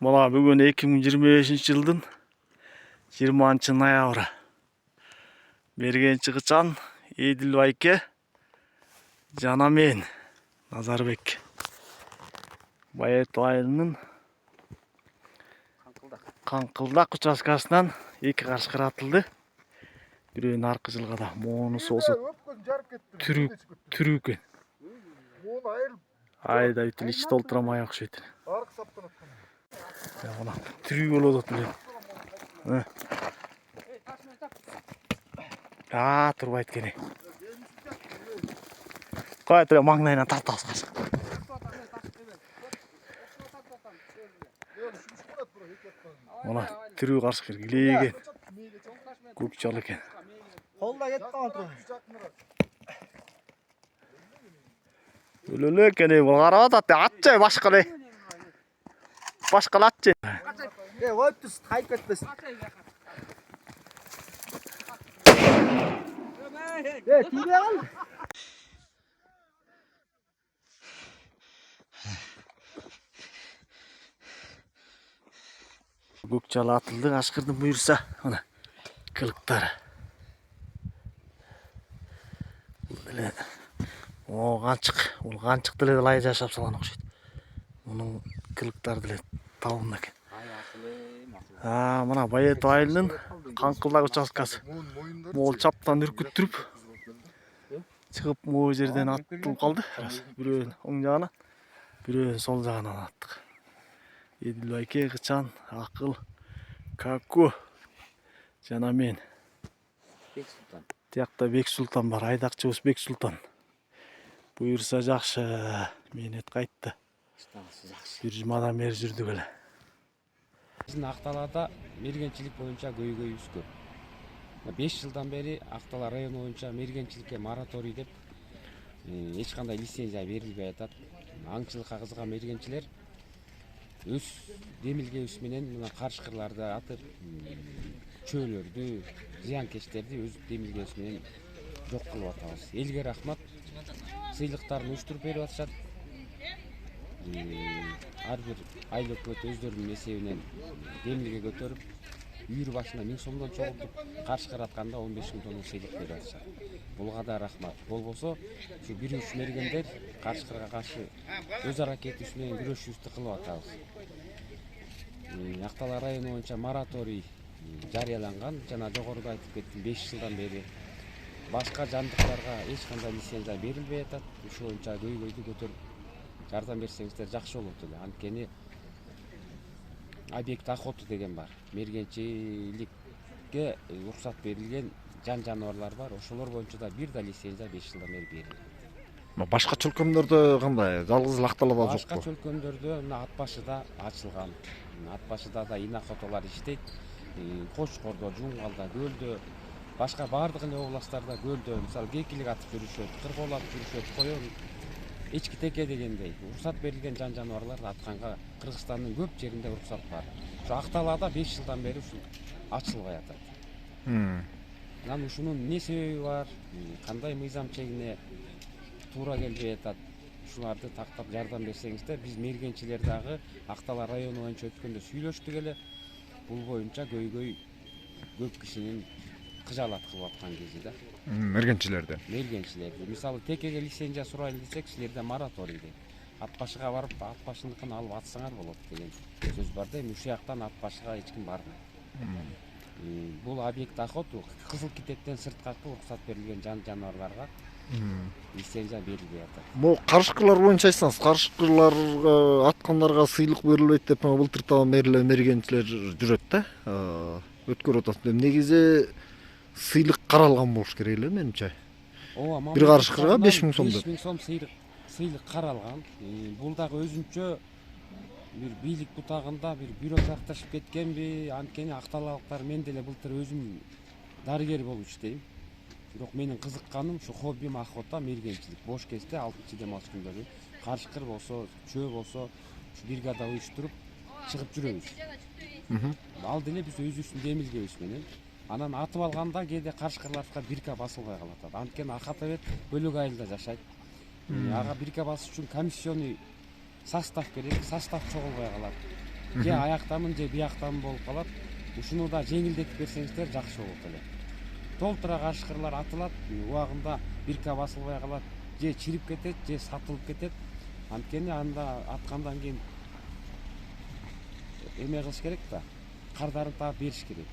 Мына бүгін 2025-жылдың 20 ноябры. Мергенчи Кычан, Эдил Байке, жана мен Назарбек. Байету айылынын Каңкылдак участкасынан 2 карышкыр атылды. Бирөөнүн аркы жылгада, монусу болсо түрүү экен. Айда бүтүн ич толтурамай окшойт. Аркы саптан аткан. Мына түрүү болуп атат эле. Турбайт кене. Кой тура маңдайынан тартабыз. Мына түрүү карышкыр килеген. Көк чал экен. Колда кетти антыр. Өлөлө экен, бул карап атат, атчай башкалай. Башкалатчы. Коюп тур, кайып кетпесин. Тийбей кал. Көк чал атылды, кашкырдын буйрса, мына кылыктары. О, канчык. Бул канчык деле лай жашап салган окшойт. Мунун кылыктары деле табылды экен. Мына Байету айылынын Каңкылдак участкасы. Могул чаптан үркүттүрүп чыгып могу жерден аттылып калды. Бирөөнүн оң жагына, бирөөнүн сол жагынан аттык. Эдил Байке, Кычан, Акыл, Каку жана мен. Тиякта Бек Султан бар, айдакчыбыз Бек Султан. Буйрса жакшы, мээнет кайтты. Бир жумадан бери жүрдүк эле. Биздин Акталада мергенчилик боюнча көйгөйүбүз көп. 5 жылдан бери Актала району боюнча мергенчиликке мораторий деп эч кандай лицензия берилбей атат. Аңчылыкка кызыган мергенчилер өз демилгебиз менен мына карышкырларды атып, чөөлөрдү, зыянкечтерди өз демилгебиз менен жок кылып атабыз. Элге рахмат. Сыйлыктарын уюштуруп берип атышат. Ар бир айыл өкмөт өздөрүнүн эсебинен демилге көтөрүп, үйүр башына 1000 сомдон чогултуп, карышкыр атканда 15 000 сомдон сыйлык берип атышат. Буга да рахмат. Болбосо, ушу биринчи мергендер карышкырга каршы өз аракетибиз менен күрөшүбүздү кылып атабыз. Актала району боюнча мораторий жарыяланган, жана жогоруда айтып кеттим, 5 жылдан бери башка жандыктарга эч кандай лицензия берилбей атат. Ушул боюнча көйгөйдү көтөрүп жардам берсеңиздер жакшы болот эле. Анткени объект охота деген бар. Мергенчиликке уруксат берилген жан-жаныбарлар бар. Ошолор боюнча да бир да лицензия 5 жылдан бери берилген. Башка чөлкөмдөрдө кандай? Жалгыз Акталада жокпу? Башка чөлкөмдөрдө мына Ат башыда ачылган. Ат башыда да ин охоталар иштейт. Кочкордо, Жуңгалда, Көлдө, башка бардык эле областтарда көлдө, мисалы кекилик атып жүрүшөт, кыргоол атып жүрүшөт, коён, эчки теке дегендей уруксат берилген жан-жаныбарларды атканга Кыргызстандын көп жеринде уруксат бар. Ушу Акталада 5 жылдан бери ушул ачылбай атат. Анан ушунун эмне себеби бар? Кандай мыйзам чегине туура келбей атат? Ушуларды тактап жардам берсеңиздер, биз мергенчилер дагы Актала району боюнча өткөндө сүйлөштүк эле. Бул боюнча көйгөй көп кишинин кыжаалат кылып аткан кези да. Мергенчилерди. Мисалы текеге лицензия сурайлы десек, силерде мораторий дейт. Ат башыга барып, ат башыныкын алып атсаңар болот деген сөз бар да. Ушул жактан ат башыга эч ким барбайт. Бул объект охота кызыл китептен сырткаты уруксат берилген жан-жаныбарларга лицензия берилбей атат. Бул карышкырлар боюнча айтсаңыз, карышкырларга аткандарга сыйлык берилбейт деп былтыр табан бери мергенчилер жүрөт да. Өткөрүп атат. Негизи сыйлык каралган болуш керек эле менимче. Бир карышкырга 5000 сом деп. 5000 сом сыйлык каралган. Бул дагы өзүнчө бир бийлик бутагында бир бюрократташып кеткенби? Анткени акталалыктар мен деле былтыр өзүм дарыгер болуп иштейм. Бирок менин кызыкканым ушу хоббим охота, мергенчилик. Бош кезде 6 дем алыш күндөрү карышкыр болсо, чөө болсо, ушу бригада уюштуруп чыгып жүрөбүз. Ал деле биз өзүбүздүн демилгебиз менен. Анан атып алганда кээде карышкырларга бирка басылбай калат. Анткени Акатабек бөлөк айылда жашайт. Ага бирка басыш үчүн комиссионный состав керек, состав чогулбай калат. же аяктамын же бияктамын болуп калат. Ушуну да жеңилдетип берсеңиздер жакшы болот эле. Толтура кашкырлар атылат, убагында бирка басылбай калат, же чирип кетет, же сатылып кетет. Анткени анда аткандан кийин эме кылыш керек да. Кардарын таап бериш керек.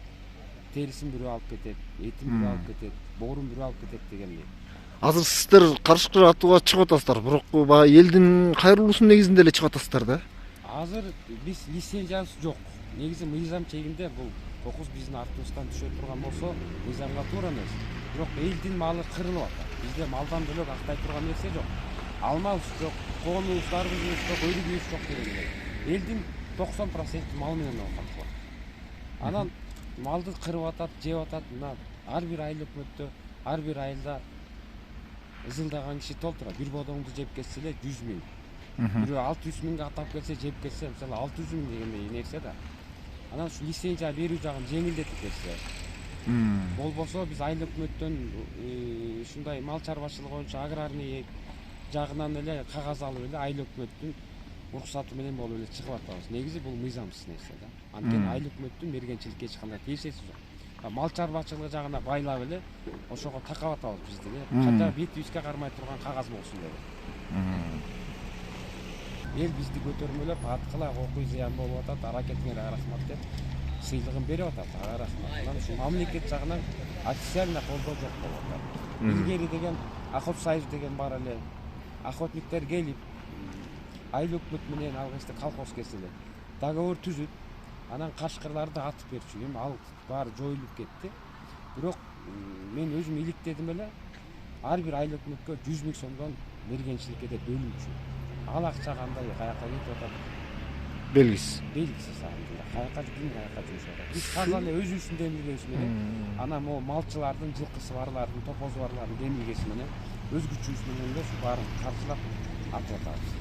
Терисин бирөө алып кетет, этин бирөө алып кетет, боорун бирөө алып кетет дегендей. Азыр сиздер карышкыр атууга чыгып атасыздар, бирок баягы элдин кайрылуусунун негизинде эле чыгып атасыздар да. Азыр биз лицензиябыз жок. Негизи мыйзам чегинде бул кокус биздин артыбыздан түшө турган болсо, мыйзамга туура эмес. Бирок элдин малы кырылып атат. Бизде малдан бөлөк актай турган нерсе жок. Алмабыз жок, коонубуздарыбыз жок, өрүгүбүз жок дегендей. Элдин 90% мал менен камтылат. Анан малды кырып атат, жеп атат. Мына ар бир айыл өкмөттө, ар бир айылда ызылдаган киши толтура. Бир бодоңду жеп кетсе эле 100 миң. Бирөө 600 миңге атап келсе, жеп кетсе, мисалы 600 миң дегендей нерсе да. Анан ушу лицензия берүү жагын жеңилдетип берсе. Болбосо биз айыл өкмөттөн ушундай мал чарбачылыгы боюнча аграрный жагынан эле кагаз алып эле айыл өкмөттүн уруксаты менен болуп эле чыгып атабыз. Негизи бул мыйзамсыз нерсе да. Анткени айыл өкмөттүн мергенчиликке эч кандай тиешеси жок. Мал чарбачылыгы жагына байлап эле ошого такап атабыз бизди. Ката бетибизге кармай турган кагаз болсун деп. Эл бизди көтөрмөлөп, аткыла окуй зыян болуп атат, аракетиңерге рахмат деп сыйлыгын берип атат. Ага рахмат. Анан ушу мамлекет жагынан официально колдоо жок болуп атат. Илгери деген Охот союз деген бар эле. Охотниктер келип, айыл өкмөт менен алгачта колхоз кесилет. Договор түзүп, анан кашкырларды атып берчү. Эми ал баары жоюлуп кетти. Бирок мен өзүм иликтедим эле. Ар бир айыл өкмөткө 100 миң сомдон мергенчиликке деп бөлүнчү. Ал акча кандай каяка кетип атат? Белгисиз. Белгисиз анда. Каяка ким каяка жүрүп атат? Биз таза эле өзүбүздүн демилгебиз менен, анан могу малчылардын, жылкысы барлардын, топозу барлардын демилгеси менен, өз күчүбүз менен эле ушу баарын каржылап атып атабыз.